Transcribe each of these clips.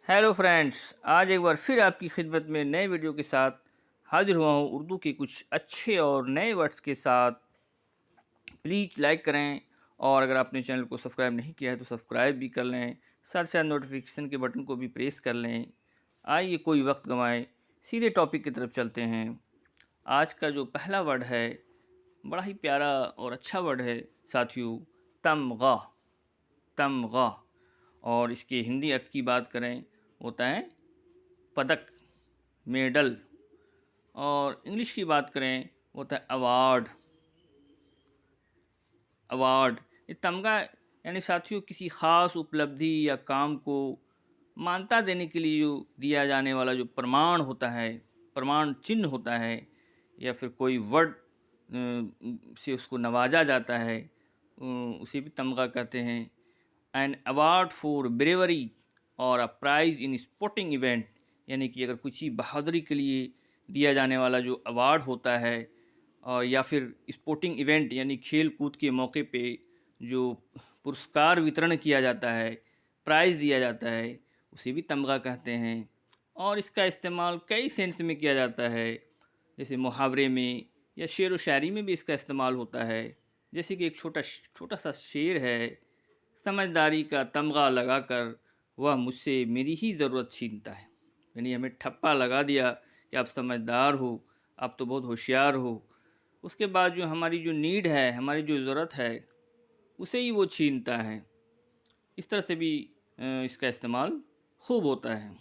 Hello friends, आज एक बार फिर आपकी खिदमत में नए वीडियो के साथ हाजिर हुआ हूँ उर्दू के कुछ अच्छे और नए वर्ड्स के साथ। प्लीज़ लाइक करें और अगर आपने चैनल को सब्सक्राइब नहीं किया है तो सब्सक्राइब भी कर लें, साथ साथ नोटिफिकेशन के बटन को भी प्रेस कर लें। आइए कोई वक्त गंवाएं, सीधे टॉपिक की तरफ चलते हैं। आज का जो पहला वर्ड है बड़ा ही प्यारा और अच्छा वर्ड है साथियों, तमगा। तमगा। और इसके हिंदी अर्थ की बात करें होता है पदक, मेडल। और इंग्लिश की बात करें होता है अवार्ड। अवार्ड ये तमगा यानी साथियों किसी ख़ास उपलब्धि या काम को मान्यता देने के लिए जो दिया जाने वाला जो प्रमाण होता है, प्रमाण चिन्ह होता है, या फिर कोई वर्ड से उसको नवाजा जाता है, उसे भी तमगा कहते हैं। एन अवार्ड फॉर ब्रेवरी और अ प्राइज़ इन स्पोर्टिंग इवेंट, यानी कि अगर किसी बहादुरी के लिए दिया जाने वाला जो अवार्ड होता है, और या फिर स्पोर्टिंग इवेंट यानी खेल कूद के मौके पे जो पुरस्कार वितरण किया जाता है, प्राइज़ दिया जाता है, उसे भी तमगा कहते हैं। और इसका इस्तेमाल कई सेंस में किया जाता है, जैसे मुहावरे में या शेर व शायरी में भी इसका इस्तेमाल होता है। जैसे कि एक छोटा सा शेर है, समझदारी का तमगा लगाकर वह मुझसे मेरी ही ज़रूरत छीनता है। यानी हमें ठप्पा लगा दिया कि आप समझदार हो, आप तो बहुत होशियार हो, उसके बाद जो हमारी जो नीड है, हमारी जो ज़रूरत है, उसे ही वो छीनता है। इस तरह से भी इसका इस्तेमाल खूब होता है।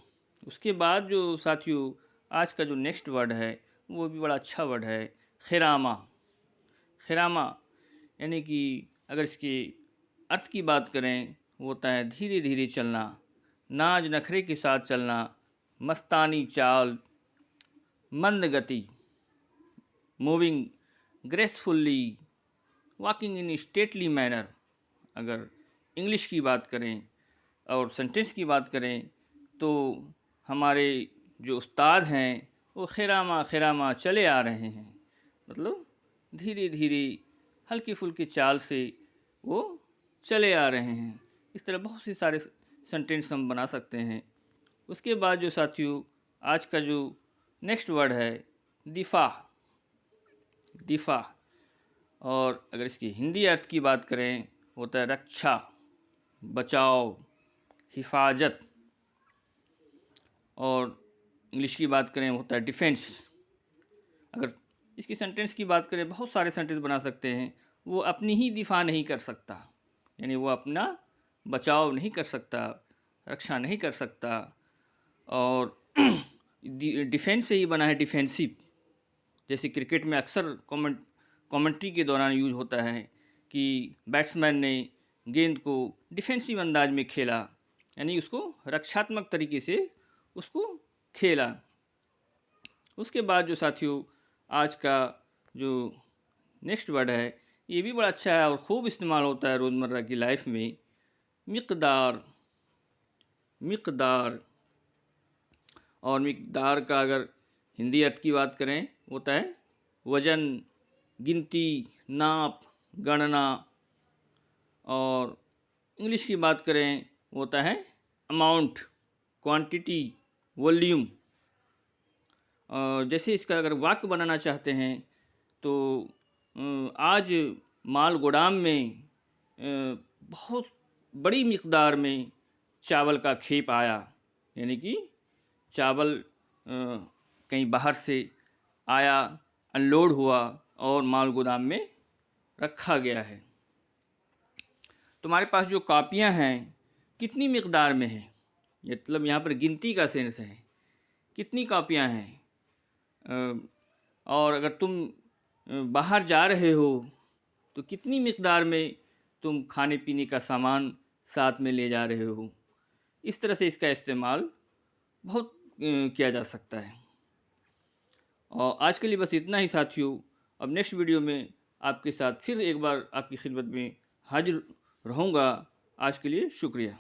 उसके बाद जो साथियों आज का जो नेक्स्ट वर्ड है वो भी बड़ा अच्छा वर्ड है, खिरामा। खिरामा यानी कि अगर इसके अर्थ की बात करें वो होता है धीरे धीरे चलना, नाज नखरे के साथ चलना, मस्तानी चाल, मंद गति, moving gracefully, walking in stately manner. अगर इंग्लिश की बात करें और सेंटेंस की बात करें तो हमारे जो उस्ताद हैं वो खिरामा खिरामा चले आ रहे हैं, मतलब धीरे धीरे हल्की फुल्की चाल से वो चले आ रहे हैं। इस तरह बहुत सी सारे सेंटेंस हम बना सकते हैं। उसके बाद जो साथियों आज का जो नेक्स्ट वर्ड है दिफा। दिफा। और अगर इसकी हिंदी अर्थ की बात करें होता है रक्षा, बचाव, हिफाजत। और इंग्लिश की बात करें होता है डिफेंस। अगर इसकी सेंटेंस की बात करें बहुत सारे सेंटेंस बना सकते हैं। वो अपनी ही दिफा नहीं कर सकता, यानी वो अपना बचाव नहीं कर सकता, रक्षा नहीं कर सकता। और डिफेंस से ही बना है डिफेंसिव। जैसे क्रिकेट में अक्सर कमेंट्री के दौरान यूज होता है कि बैट्समैन ने गेंद को डिफेंसिव अंदाज में खेला, यानी उसको रक्षात्मक तरीके से उसको खेला। उसके बाद जो साथियों आज का जो नेक्स्ट वर्ड है ये भी बड़ा अच्छा है और ख़ूब इस्तेमाल होता है रोज़मर्रा की लाइफ में, मिक़दार। मिक़दार। और मिक़दार का अगर हिंदी अर्थ की बात करें होता है वज़न, गिनती, नाप, गणना। और इंग्लिश की बात करें होता है अमाउंट, क्वांटिटी, वॉल्यूम। जैसे इसका अगर वाक्य बनाना चाहते हैं तो आज माल गोदाम में बहुत बड़ी मिक़दार में चावल का खेप आया, यानी कि चावल कहीं बाहर से आया, अनलोड हुआ और माल गोदाम में रखा गया है। तुम्हारे पास जो कापियां हैं कितनी मिक़दार में है, मतलब यहाँ पर गिनती का सेंस है, कितनी कापियां हैं। और अगर तुम बाहर जा रहे हो तो कितनी मिक़दार में तुम खाने पीने का सामान साथ में ले जा रहे हो। इस तरह से इसका इस्तेमाल बहुत किया जा सकता है। और आज के लिए बस इतना ही साथियों। अब नेक्स्ट वीडियो में आपके साथ फिर एक बार आपकी खिदमत में हाजिर रहूँगा। आज के लिए शुक्रिया।